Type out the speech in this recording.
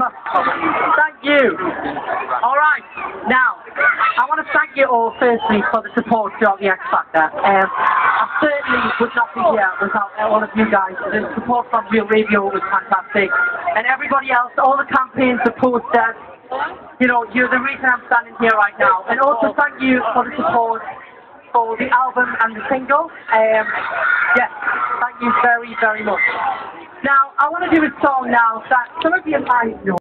Thank you. Alright, now, I want to thank you all firstly for the support throughout the X Factor. I certainly would not be here without all of you guys. The support from Real Radio was fantastic. And everybody else, all the campaigns, the posters, you know, you're the reason I'm standing here right now. And also thank you for the support for the album and the single. Yes, thank you very, very much. Now, I want to do a song now that some of you might know.